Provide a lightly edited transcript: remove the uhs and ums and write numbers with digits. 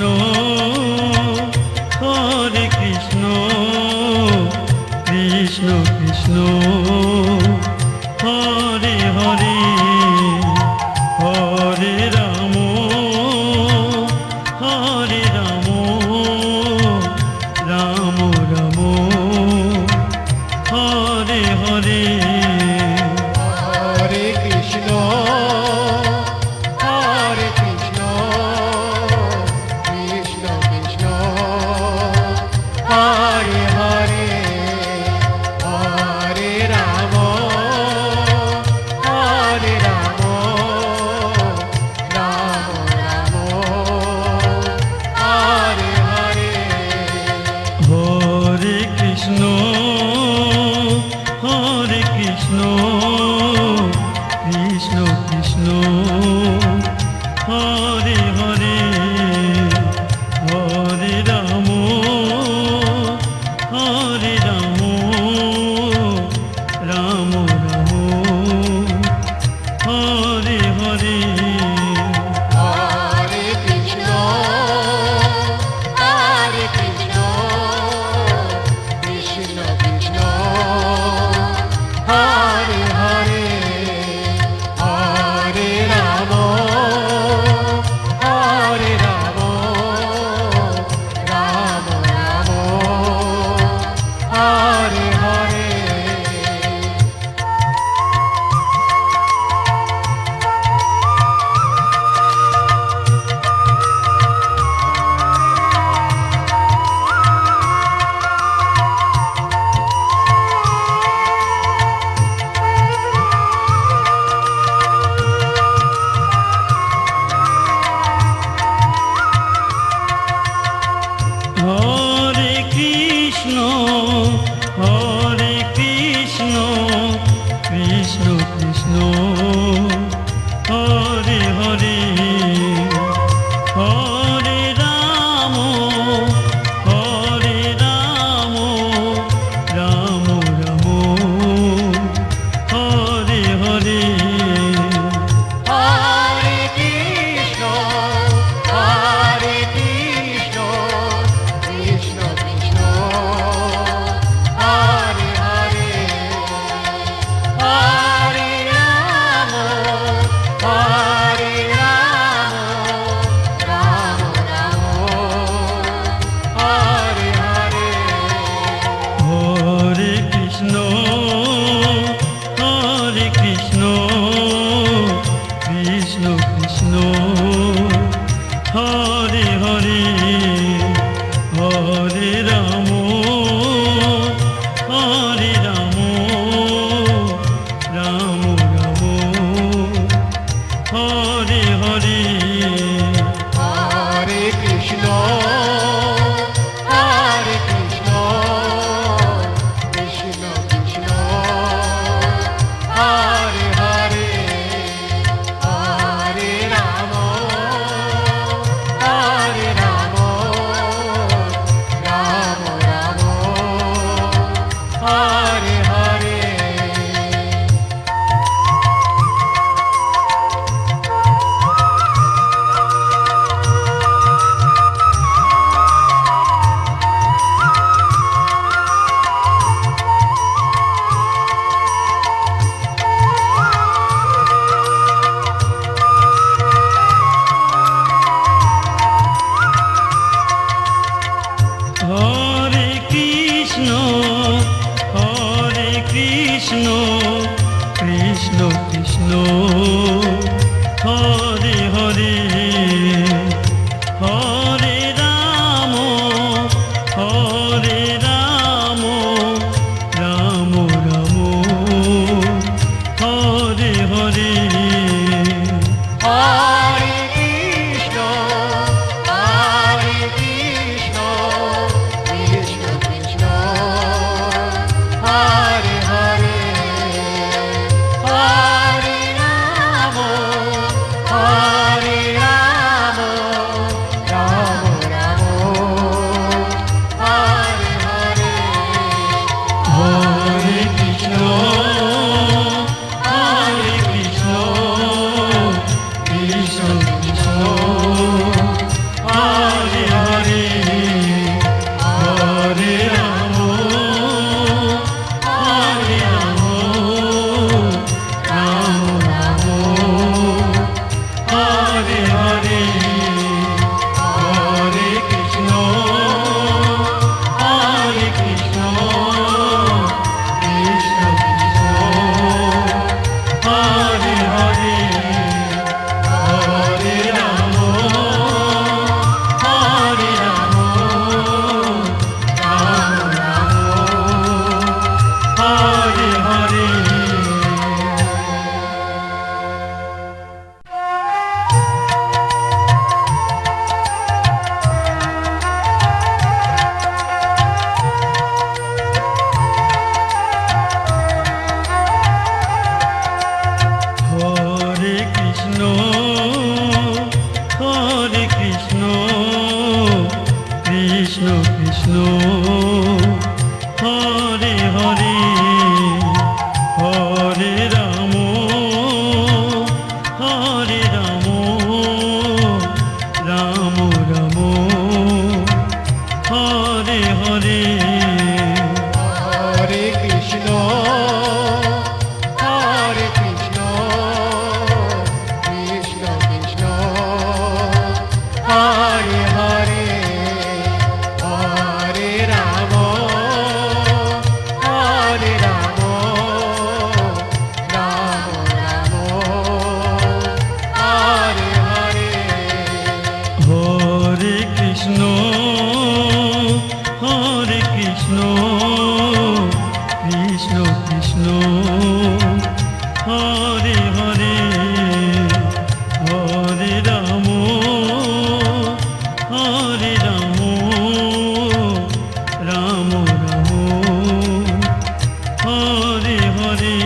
Krishna Hare Krishna Krishna Krishna Hare Hare Hare Ram Hare Ram Ram Ram Hare Hare Hare Krishna Hare Krishna Krishna Krishna Hare Hare Hare Ram Hare Ram Ram Ram Hare Hare Hare Krishna Hare Krishna Krishna Krishna Hare Hare Hare Ram Hare Ram Ram Ram Hare Hare Hare Krishna Hare Krishna Krishna Krishna Hare Hare Hare Ram Hare Ram Ram Ram Hare Hare Hare Krishna Krishna Krishna Hare Hare Hare Ram Ram Ram Hare Hare Hare Krishna Krishna Krishna Hare Hare Hare Ram Ram Ram Hare Hare Hare Krishna Krishna Krishna Hare Hare Hare Ram Ram Ram Hare Hare Hare Krishna Krishna Krishna Hare Hare Hare Ram Ram Ram Hare Hare Krishna Krishna Hare Hare Hare Ram Hare Ram Ram Ram Hare Hare Hare Krishna Krishna Krishna Hare Hare Hare Ram Ram Ram Hare Hare Hare Krishna Krishna Krishna Hare Hare Hare Ram Ram Ram Hare Hare